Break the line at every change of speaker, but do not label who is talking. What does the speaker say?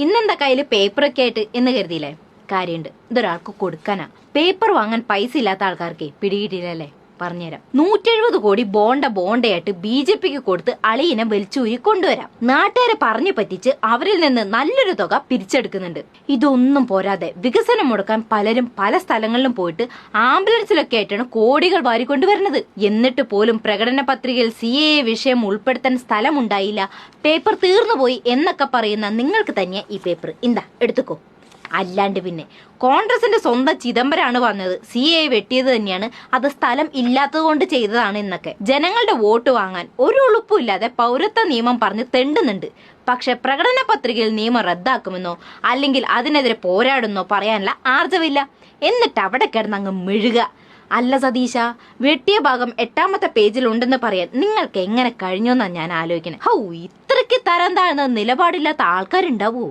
ഇന്നെന്താ കയ്യില് പേപ്പറൊക്കെ ആയിട്ട് എന്ന് കരുതിയില്ലേ? കാര്യമുണ്ട്. ഇതൊരാൾക്ക് കൊടുക്കാനാ. പേപ്പർ വാങ്ങാൻ പൈസ ഇല്ലാത്ത ആൾക്കാർക്ക് പിടികിട്ടില്ലല്ലേ? പറഞ്ഞുതരാം. 170 കോടി ബോണ്ടയായിട്ട് BJPക്ക് കൊടുത്ത് അളിയനെ വലിച്ചൂരി കൊണ്ടുവരാം. നാട്ടുകാരെ പറഞ്ഞു പറ്റിച്ച് അവരിൽ നിന്ന് നല്ലൊരു തുക പിരിച്ചെടുക്കുന്നുണ്ട്. ഇതൊന്നും പോരാതെ വികസനം മുടക്കാൻ പലരും പല സ്ഥലങ്ങളിലും പോയിട്ട് ആംബുലൻസിലൊക്കെ ആയിട്ടാണ് കോടികൾ വാരിക്കൊണ്ടുവരുന്നത്. എന്നിട്ട് പോലും പ്രകടന പത്രികയിൽ CAA വിഷയം ഉൾപ്പെടുത്താൻ സ്ഥലമുണ്ടായില്ല, പേപ്പർ തീർന്നുപോയി എന്നൊക്കെ പറയുന്ന നിങ്ങൾക്ക് തന്നെ ഈ പേപ്പർ എന്താ എടുത്തുക്കോ. അല്ലാണ്ട് പിന്നെ കോൺഗ്രസിന്റെ സ്വന്തം ചിദംബരാണ് പറഞ്ഞത് CAA വെട്ടിയത് തന്നെയാണ്, അത് സ്ഥലം ഇല്ലാത്തത് കൊണ്ട് ചെയ്തതാണ് എന്നൊക്കെ. ജനങ്ങളുടെ വോട്ട് വാങ്ങാൻ ഒരു ഉളുപ്പും ഇല്ലാതെ പൗരത്വ നിയമം പറഞ്ഞ് തെണ്ടുന്നുണ്ട്. പക്ഷെ പ്രകടന പത്രികയിൽ നിയമം റദ്ദാക്കുമെന്നോ അല്ലെങ്കിൽ അതിനെതിരെ പോരാടുന്നോ പറയാനുള്ള ആർജവില്ല. എന്നിട്ട് അവിടെ കിടന്ന് അങ്ങ് മെഴുക. അല്ല സതീശ, വെട്ടിയ ഭാഗം 8ാമത്തെ പേജിൽ ഉണ്ടെന്ന് പറയാൻ നിങ്ങൾക്ക് എങ്ങനെ കഴിഞ്ഞോന്നാ ഞാൻ ആലോചിക്കണേ. ഇത്രയ്ക്ക് തരം താഴ്ന്ന നിലപാടില്ലാത്ത ആൾക്കാരുണ്ടാവോ?